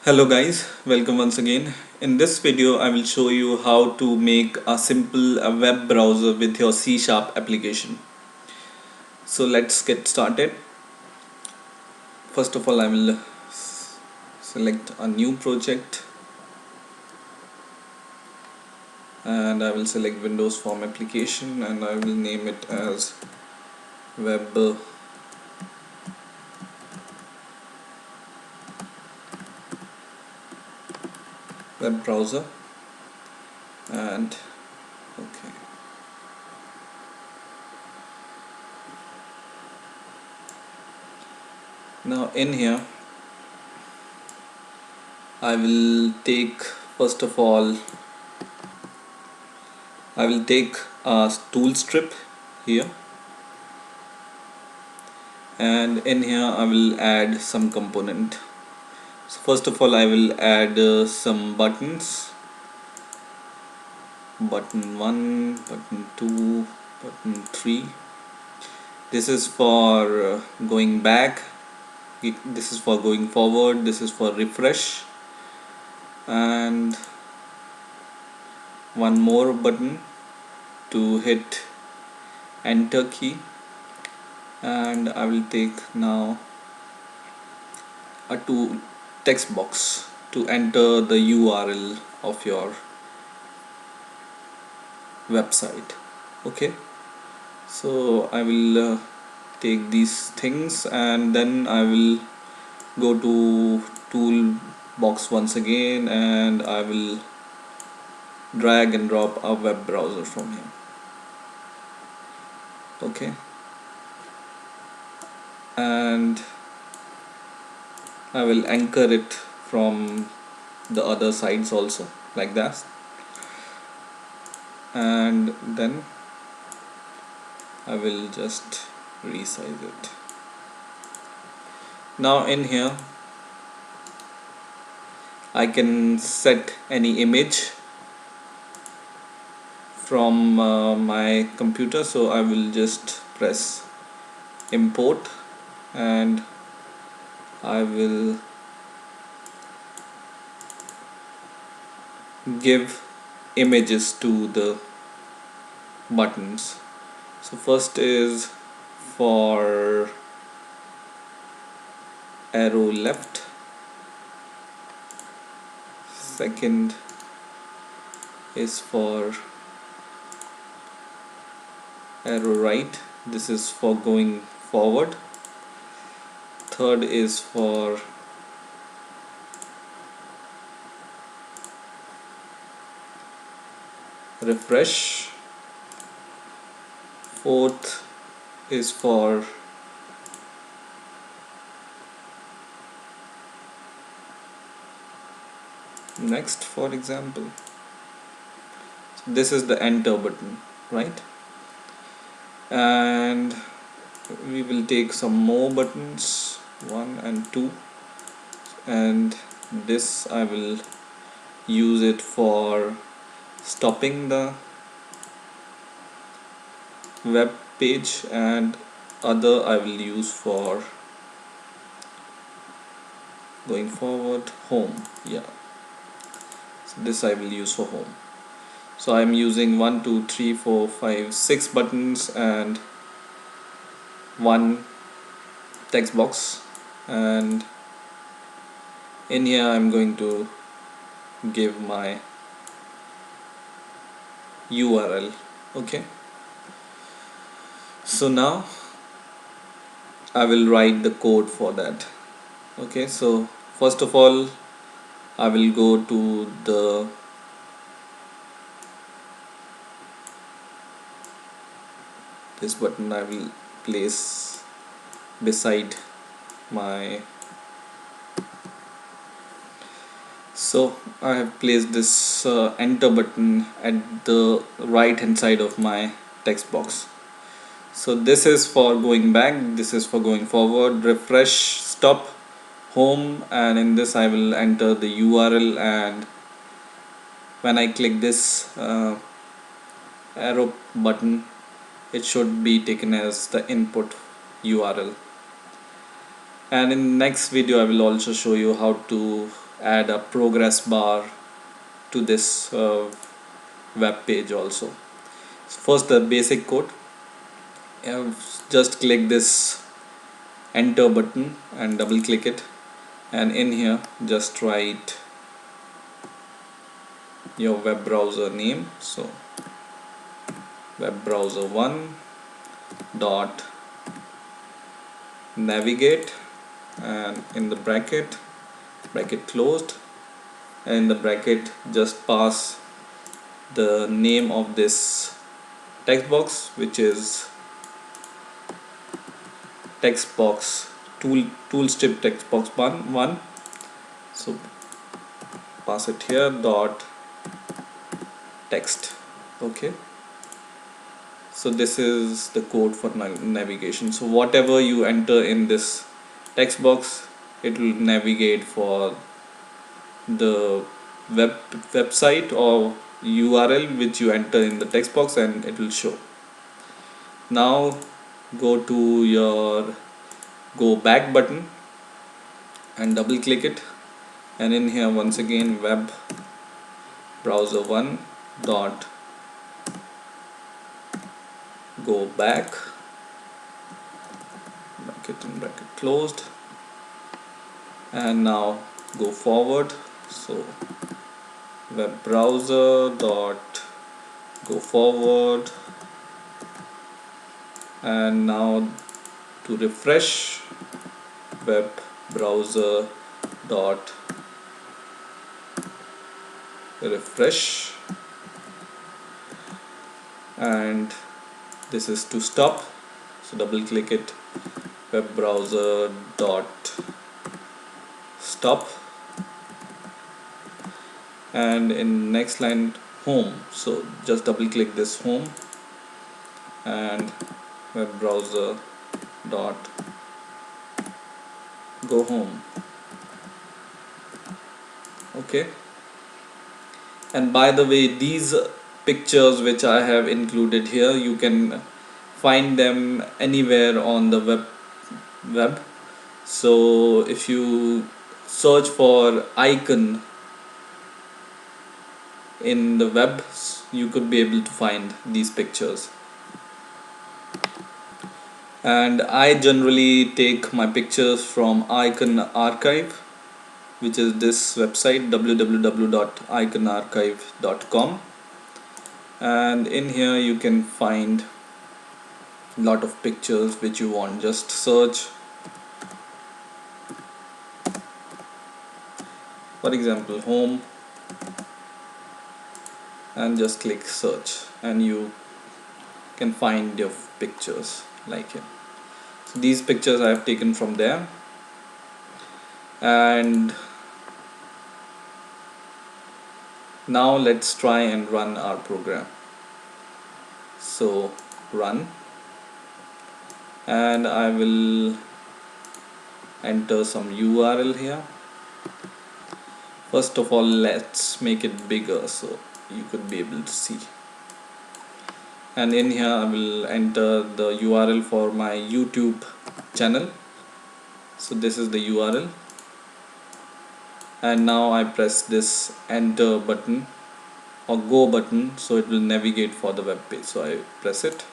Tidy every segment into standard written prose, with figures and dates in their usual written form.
Hello guys, welcome once again. In this video I will show you how to make a simple web browser with your C# application. So let's get started. First of all I will select a new project and I will select Windows Form application and I will name it as web browser and okay. Now in here I will take first of all I will take a tool strip here, and in here I will add some component. So first of all I will add some buttons, button 1, button 2, button 3. This is for going back, this is for going forward, this is for refresh, and one more button to hit enter key. And I will take now a text box to enter the URL of your website. Okay, so I will take these things and then I will go to toolbox once again and I will drag and drop a web browser from here. Okay, and I will anchor it from the other sides also, like that, and then I will just resize it. Now in here I can set any image from my computer, so I will just press import and I will give images to the buttons. So first is for arrow left, second is for arrow right, this is for going forward, third is for refresh, fourth is for next, for example. So this is the enter button, right? And we will take some more buttons, 1 and 2, and this I will use it for stopping the web page, and other I will use for going forward, home. Yeah, so this I will use for home. So I'm using 1 2 3 4 5 6 buttons and one text box, and in here I'm going to give my URL. Okay, so now I will write the code for that. Okay, so first of all I will go to this button I will place beside my, so I have placed this enter button at the right hand side of my text box. So this is for going back, this is for going forward, refresh, stop, home, and in this I will enter the URL, and when I click this arrow button it should be taken as the input URL. And in next video I will also show you how to add a progress bar to this web page also. First, the basic code. Just click this enter button and double click it, and in here just write your web browser name. So web browser 1 dot navigate, and in the bracket closed, and in the bracket just pass the name of this text box, which is text box tool strip text box 1. So pass it here dot text. Okay, so this is the code for navigation. So whatever you enter in this text box, it will navigate for the website or URL which you enter in the text box, and it will show. Now go to your go back button and double click it, and in here once again web browser 1 dot go back, bracket and bracket closed, and now go forward. So web browser dot go forward, and now to refresh web browser dot refresh, and this is to stop. So double click it, web browser dot stop, and in next line home. So just double click this home, and web browser dot go home. Okay, and by the way, these pictures which I have included here, you can find them anywhere on the web. So if you search for icon in the web, you could be able to find these pictures. And I generally take my pictures from Icon Archive, which is this website www.iconarchive.com, and in here you can find a lot of pictures which you want. Just search, for example, home, and just click search, and you can find your pictures like here. So these pictures I have taken from there, and now let's try and run our program. So run, and I will enter some URL here. First of all, let's make it bigger so you could be able to see, and in here I will enter the URL for my YouTube channel. So this is the URL, and now I press this enter button or go button, so it will navigate for the web page. So I press it,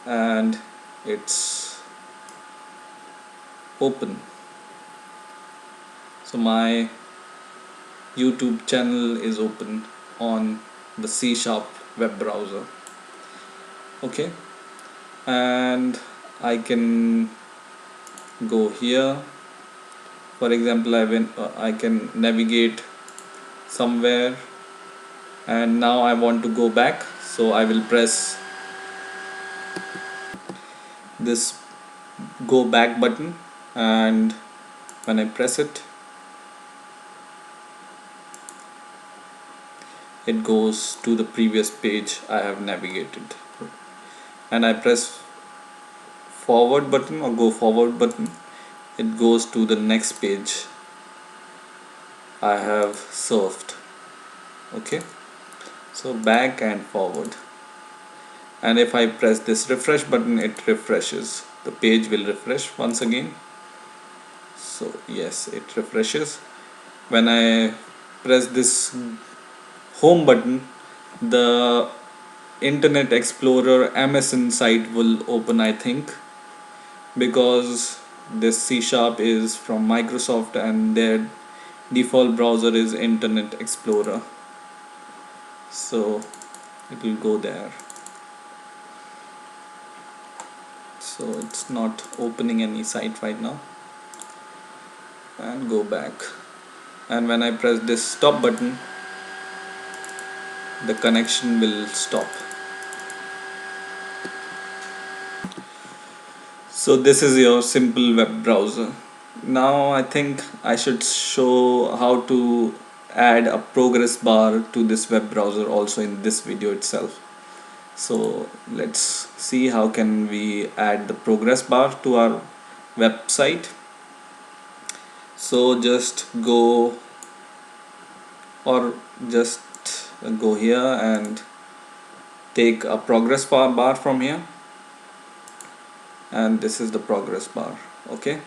and it's open. So my YouTube channel is open on the C# web browser. Okay, and I can go here. For example, I can navigate somewhere, and now I want to go back, so I will press this go back button, and when I press it, it goes to the previous page I have navigated, and I press forward button or go forward button, it goes to the next page I have surfed. Okay, so back and forward, and if I press this refresh button, it refreshes, the page will refresh once again. So yes, it refreshes. When I press this home button, the Internet Explorer MSN site will open, I think, because this C Sharp is from Microsoft and their default browser is Internet Explorer. So it will go there. So it's not opening any site right now. And go back. And when I press this stop button, the connection will stop. So this is your simple web browser. Now I think I should show how to add a progress bar to this web browser also in this video itself. So let's see how can we add the progress bar to our website. So just go or just go here and take a progress bar from here, and this is the progress bar. Okay,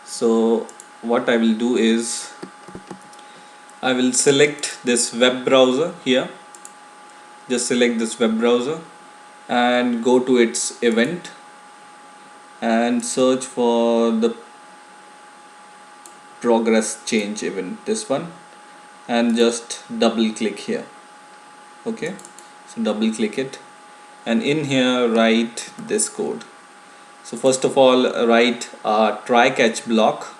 so what I will do is I will select this web browser here. Just select this web browser and go to its event and search for the progress change event, this one, and just double click here. Okay, so double click it, and in here write this code. So first of all, write a try catch block.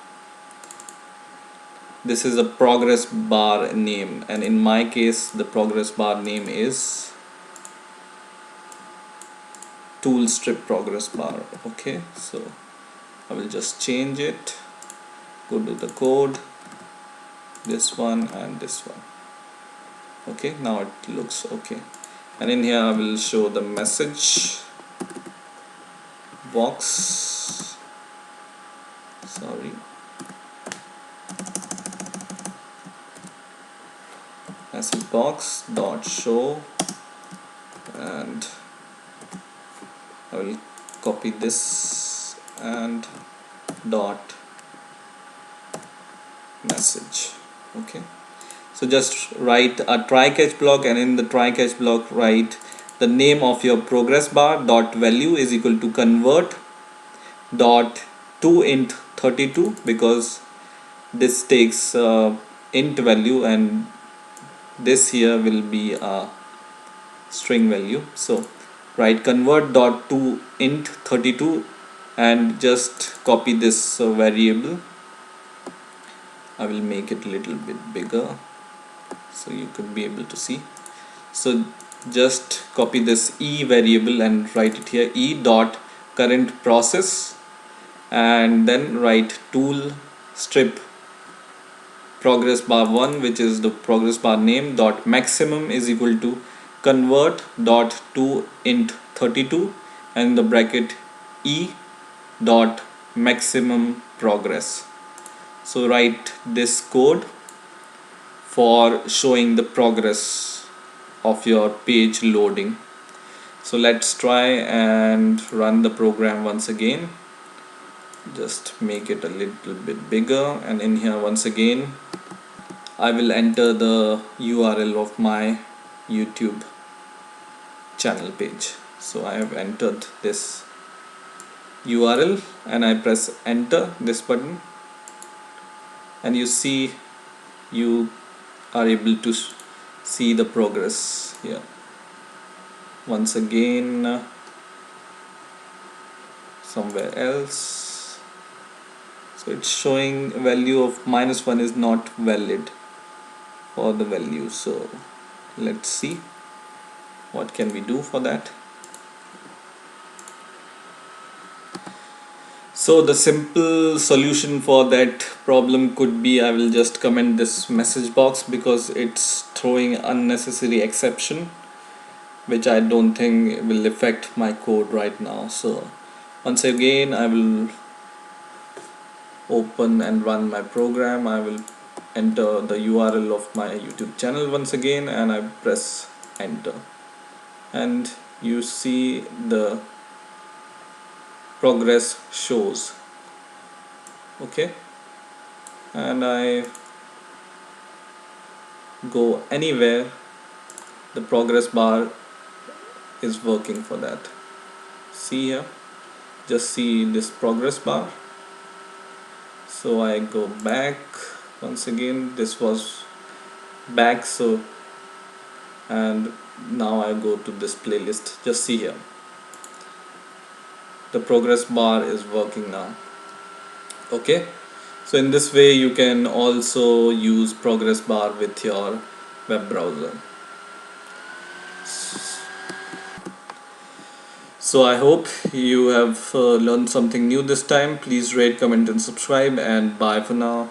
This is a progress bar name, and in my case the progress bar name is tool strip progress bar. Okay, so I will just change it, go to the code, this one and this one. Okay, now it looks okay, and in here I will show the message box, sorry, message box dot show, and I will copy this and dot message. Okay, so just write a try catch block, and in the try catch block write the name of your progress bar dot value is equal to convert dot to int 32, because this takes int value and this here will be a string value. So write convert dot to int 32 and just copy this variable. I will make it a little bit bigger so you could be able to see. So just copy this e variable and write it here, e dot current process, and then write tool strip progress bar 1, which is the progress bar name, dot maximum is equal to convert dot to int 32 and the bracket e dot maximum progress. So write this code for showing the progress of your page loading. So let's try and run the program once again. Just make it a little bit bigger, and in here once again I will enter the URL of my YouTube channel page. So I have entered this URL and I press enter, this button, and you see you are able to see the progress here. Once again, somewhere else, so it's showing value of -1 is not valid for the value. So let's see what can we do for that. So the simple solution for that problem could be, I will just comment this message box because it's throwing unnecessary exception, which I don't think will affect my code right now. So once again I will open and run my program. I will enter the URL of my YouTube channel once again and I press enter, and you see the progress shows. Okay, and I go anywhere, the progress bar is working for that. See here, just see this progress bar. So I go back once again, this was back, so, and now I go to this playlist. Just see here, the progress bar is working now. Okay, so in this way you can also use progress bar with your web browser. So I hope you have learned something new this time. Please rate, comment and subscribe, and bye for now.